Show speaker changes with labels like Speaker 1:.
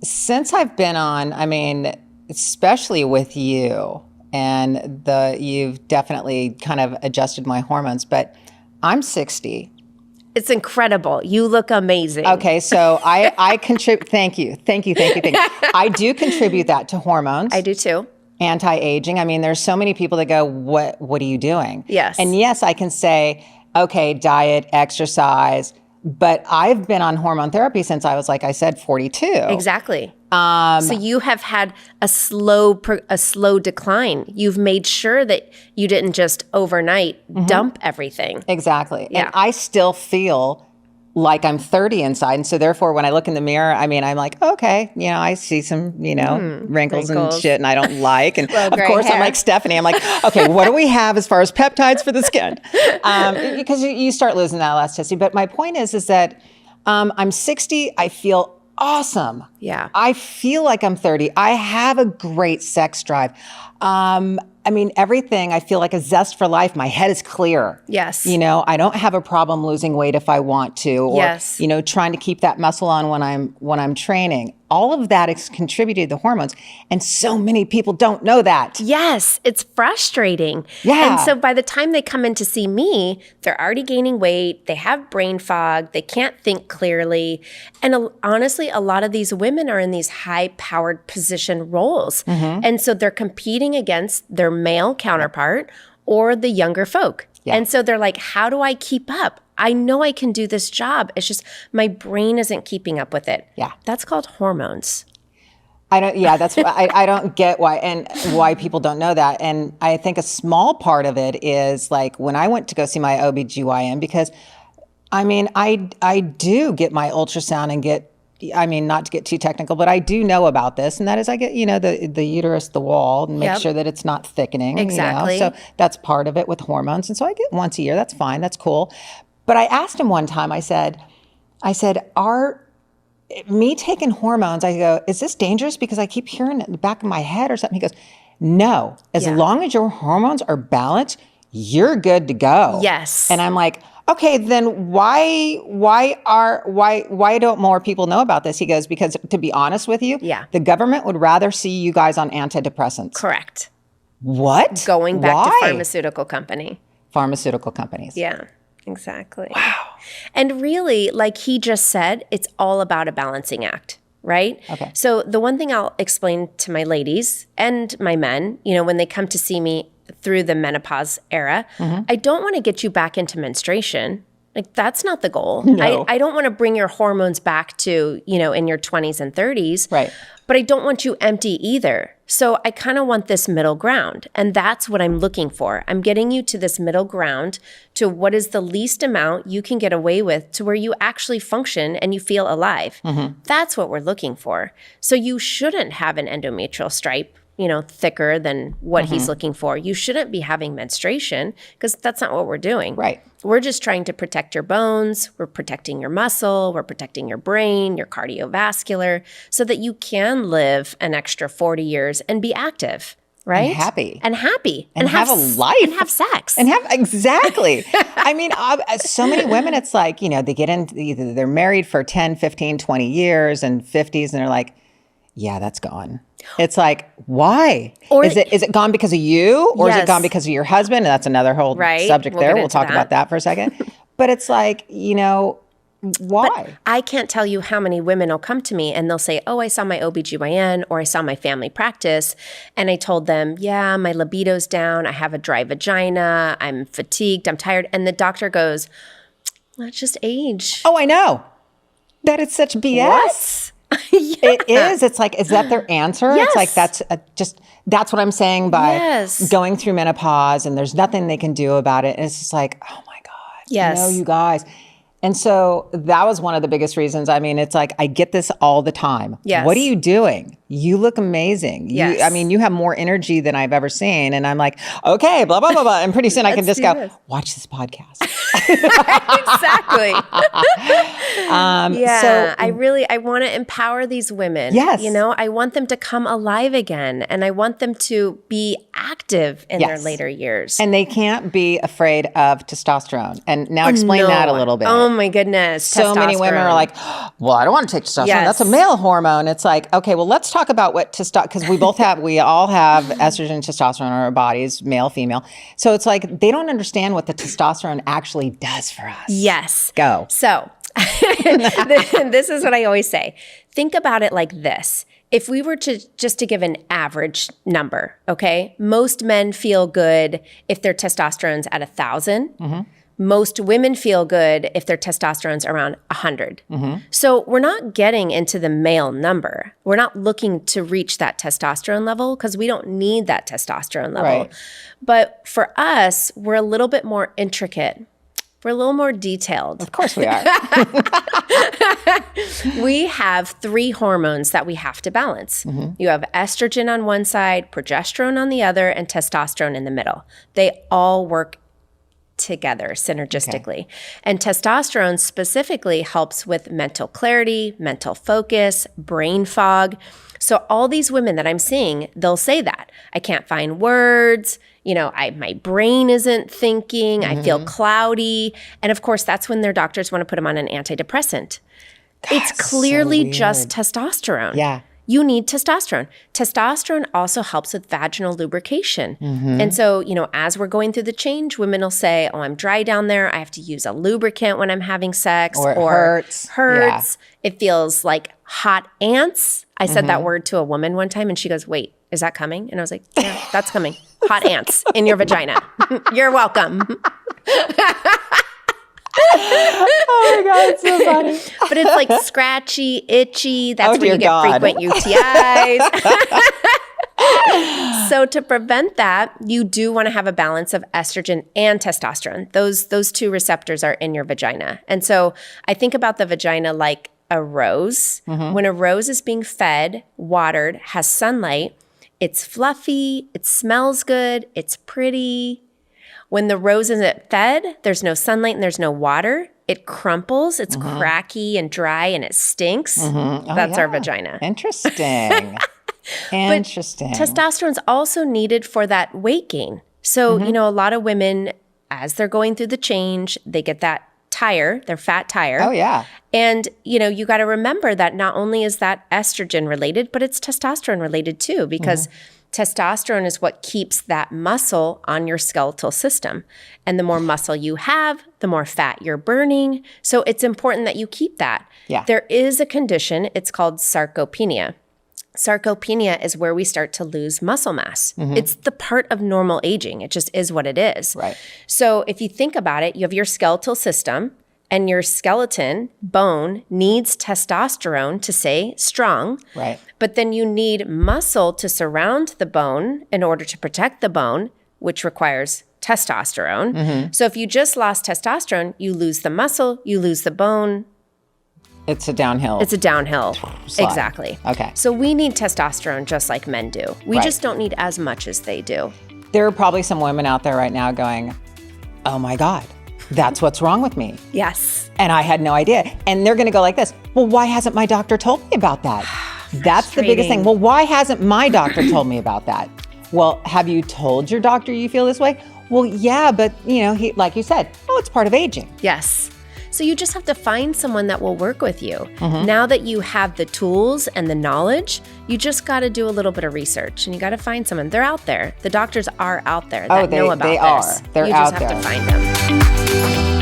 Speaker 1: Since I've been on, I mean, especially with you, and you've definitely kind of adjusted my hormones, but I'm 60.
Speaker 2: It's incredible. You look amazing.
Speaker 1: Okay, so I contribute. Thank you. I do contribute that to hormones.
Speaker 2: I do too.
Speaker 1: Anti-aging. I mean, there's so many people that go, what are you doing?
Speaker 2: Yes.
Speaker 1: And yes, I can say, okay, diet, exercise, but I've been on hormone therapy since I was, like I said, 42.
Speaker 2: Exactly. So you have had a slow decline. You've made sure that you didn't just overnight dump everything.
Speaker 1: Exactly.
Speaker 2: Yeah.
Speaker 1: And I still feel like I'm 30 inside. And so therefore, when I look in the mirror, I mean, I'm like, okay, I see some, wrinkles and shit and I don't like. And of course, I'm like Stephanie. I'm like, okay, what do we have as far as peptides for the skin? Because you start losing that elasticity. But my point is that I'm 60. I feel awesome.
Speaker 2: Yeah.
Speaker 1: I feel like I'm 30. I have a great sex drive. I mean, everything, I feel like a zest for life. My head is clear.
Speaker 2: Yes.
Speaker 1: I don't have a problem losing weight if I want to, or,
Speaker 2: yes.
Speaker 1: Trying to keep that muscle on when I'm training. All of that has contributed to hormones. And so many people don't know that.
Speaker 2: Yes, it's frustrating.
Speaker 1: Yeah.
Speaker 2: And so by the time they come in to see me, they're already gaining weight. They have brain fog. They can't think clearly. And honestly, a lot of these women are in these high-powered position roles. And so they're competing against their male counterpart or the younger folk. Yeah. And so they're like, how do I keep up? I know I can do this job. It's just my brain isn't keeping up with it.
Speaker 1: Yeah.
Speaker 2: That's called hormones.
Speaker 1: That's I don't get why people don't know that. And I think a small part of it is like when I went to go see my OBGYN, because I mean, I do get my ultrasound and not to get too technical, but I do know about this. And that is I get, the uterus, the wall, and make sure that it's not thickening.
Speaker 2: Exactly.
Speaker 1: So that's part of it with hormones. And so I get once a year. That's fine. That's cool. But I asked him one time, I said, me taking hormones, I go, is this dangerous? Because I keep hearing it in the back of my head or something. He goes, no, as long as your hormones are balanced, you're good to go.
Speaker 2: Yes.
Speaker 1: And I'm like, okay, then why don't more people know about this? He goes, because to be honest with you, the government would rather see you guys on antidepressants.
Speaker 2: Correct.
Speaker 1: What?
Speaker 2: Going back to pharmaceutical companies.
Speaker 1: Yeah.
Speaker 2: Exactly. Wow. And really, like he just said, it's all about a balancing act, right?
Speaker 1: Okay.
Speaker 2: So the one thing I'll explain to my ladies and my men, when they come to see me through the menopause era, I don't want to get you back into menstruation. Like that's not the goal.
Speaker 1: No.
Speaker 2: I don't want to bring your hormones back to, in your 20s and 30s.
Speaker 1: Right.
Speaker 2: But I don't want you empty either. So I kind of want this middle ground. And that's what I'm looking for. I'm getting you to this middle ground to what is the least amount you can get away with to where you actually function and you feel alive. That's what we're looking for. So you shouldn't have an endometrial stripe, thicker than what he's looking for. You shouldn't be having menstruation because that's not what we're doing.
Speaker 1: Right.
Speaker 2: We're just trying to protect your bones. We're protecting your muscle. We're protecting your brain, your cardiovascular, so that you can live an extra 40 years and be active, right?
Speaker 1: And happy.
Speaker 2: And
Speaker 1: have a life.
Speaker 2: And have sex.
Speaker 1: Exactly. I mean, so many women, it's like, they get in, either they're married for 10, 15, 20 years and 50s, and they're like, yeah, that's gone. It's like, why? Or is it gone because of you? Or is it gone because of your husband? And that's another whole subject there. We'll talk about that for a second. But it's like, why?
Speaker 2: But I can't tell you how many women will come to me and they'll say, oh, I saw my OBGYN or I saw my family practice. And I told them, yeah, my libido's down. I have a dry vagina. I'm fatigued. I'm tired. And the doctor goes, well, it's just age.
Speaker 1: Oh, I know. That is such BS.
Speaker 2: What?
Speaker 1: It is. It's like, is that their answer?
Speaker 2: Yes.
Speaker 1: It's like, that's what I'm saying by going through menopause and there's nothing they can do about it. And it's just like, oh my God.
Speaker 2: Yes.
Speaker 1: You guys. And so that was one of the biggest reasons. I mean, it's like, I get this all the time.
Speaker 2: Yes.
Speaker 1: What are you doing? you look amazing.
Speaker 2: Yes.
Speaker 1: You have more energy than I've ever seen. And I'm like, okay, blah, blah, blah, blah. And pretty soon I can just go, watch this podcast.
Speaker 2: Exactly.
Speaker 1: So
Speaker 2: I want to empower these women.
Speaker 1: Yes.
Speaker 2: I want them to come alive again. And I want them to be active in their later years.
Speaker 1: And they can't be afraid of testosterone. And now explain that a little bit.
Speaker 2: Oh my goodness.
Speaker 1: So many women are like, well, I don't want to take testosterone.
Speaker 2: Yes.
Speaker 1: That's a male hormone. It's like, okay, well, let's talk about what testosterone, because we all have estrogen and testosterone in our bodies, male, female. So it's like, they don't understand what the testosterone actually does for us.
Speaker 2: Yes.
Speaker 1: Go.
Speaker 2: So this is what I always say. Think about it like this. If we were to just to give an average number, okay, most men feel good if their testosterone's at 1,000. Mm-hmm. Most women feel good if their testosterone's around 100. Mm-hmm. So we're not getting into the male number. We're not looking to reach that testosterone level because we don't need that testosterone level.
Speaker 1: Right.
Speaker 2: But for us, we're a little bit more intricate. We're a little more detailed.
Speaker 1: Of course we are.
Speaker 2: We have 3 hormones that we have to balance. Mm-hmm. You have estrogen on one side, progesterone on the other, and testosterone in the middle. They all work together synergistically. Okay. And testosterone specifically helps with mental clarity, mental focus, brain fog. So all these women that I'm seeing, they'll say that. I can't find words. My brain isn't thinking. Mm-hmm. I feel cloudy. And of course, that's when their doctors want to put them on an antidepressant. It's clearly just testosterone.
Speaker 1: Yeah.
Speaker 2: You need testosterone. Testosterone also helps with vaginal lubrication. Mm-hmm. And so, as we're going through the change, women will say, oh, I'm dry down there. I have to use a lubricant when I'm having sex.
Speaker 1: Or it hurts.
Speaker 2: Yeah. It feels like hot ants. I said that word to a woman one time and she goes, wait, is that coming? And I was like, yeah, that's coming. Hot ants in your vagina. You're welcome.
Speaker 1: Oh my God, it's so funny.
Speaker 2: But it's like scratchy, itchy. That's when you get
Speaker 1: God.
Speaker 2: frequent UTIs. So to prevent that, you do want to have a balance of estrogen and testosterone. Those 2 receptors are in your vagina. And so I think about the vagina like a rose. Mm-hmm. When a rose is being fed, watered, has sunlight, it's fluffy, it smells good, it's pretty. When the rose isn't fed, there's no sunlight and there's no water. It crumples, it's cracky and dry, and it stinks. Mm-hmm. That's our vagina.
Speaker 1: Interesting. Interesting.
Speaker 2: But testosterone's also needed for that weight gain. So, a lot of women, as they're going through the change, they get that tire, their fat tire.
Speaker 1: Oh, yeah.
Speaker 2: And, you got to remember that not only is that estrogen related, but it's testosterone related too, because testosterone is what keeps that muscle on your skeletal system. And the more muscle you have, the more fat you're burning. So it's important that you keep that.
Speaker 1: Yeah.
Speaker 2: There is a condition, it's called sarcopenia. Sarcopenia is where we start to lose muscle mass. Mm-hmm. It's the part of normal aging. It just is what it is.
Speaker 1: Right.
Speaker 2: So if you think about it, you have your skeletal system, and your skeleton, bone, needs testosterone to stay strong.
Speaker 1: Right.
Speaker 2: But then you need muscle to surround the bone in order to protect the bone, which requires testosterone. Mm-hmm. So if you just lost testosterone, you lose the muscle, you lose the bone.
Speaker 1: It's a downhill.
Speaker 2: It's a downhill.
Speaker 1: slide.
Speaker 2: Exactly.
Speaker 1: Okay.
Speaker 2: So we need testosterone just like men do. We just don't need as much as they do.
Speaker 1: There are probably some women out there right now going, oh my God, that's what's wrong with me.
Speaker 2: Yes.
Speaker 1: And I had no idea. And they're going to go like this. Well, why hasn't my doctor told me about that? That's the biggest thing. Well, why hasn't my doctor told me about that? Well, have you told your doctor you feel this way? Well, yeah, but he, like you said, it's part of aging.
Speaker 2: Yes. So you just have to find someone that will work with you. Mm-hmm. Now that you have the tools and the knowledge, you just got to do a little bit of research and you got to find someone. They're out there. The doctors are out there that know about this.
Speaker 1: They're out there.
Speaker 2: You just have to find them.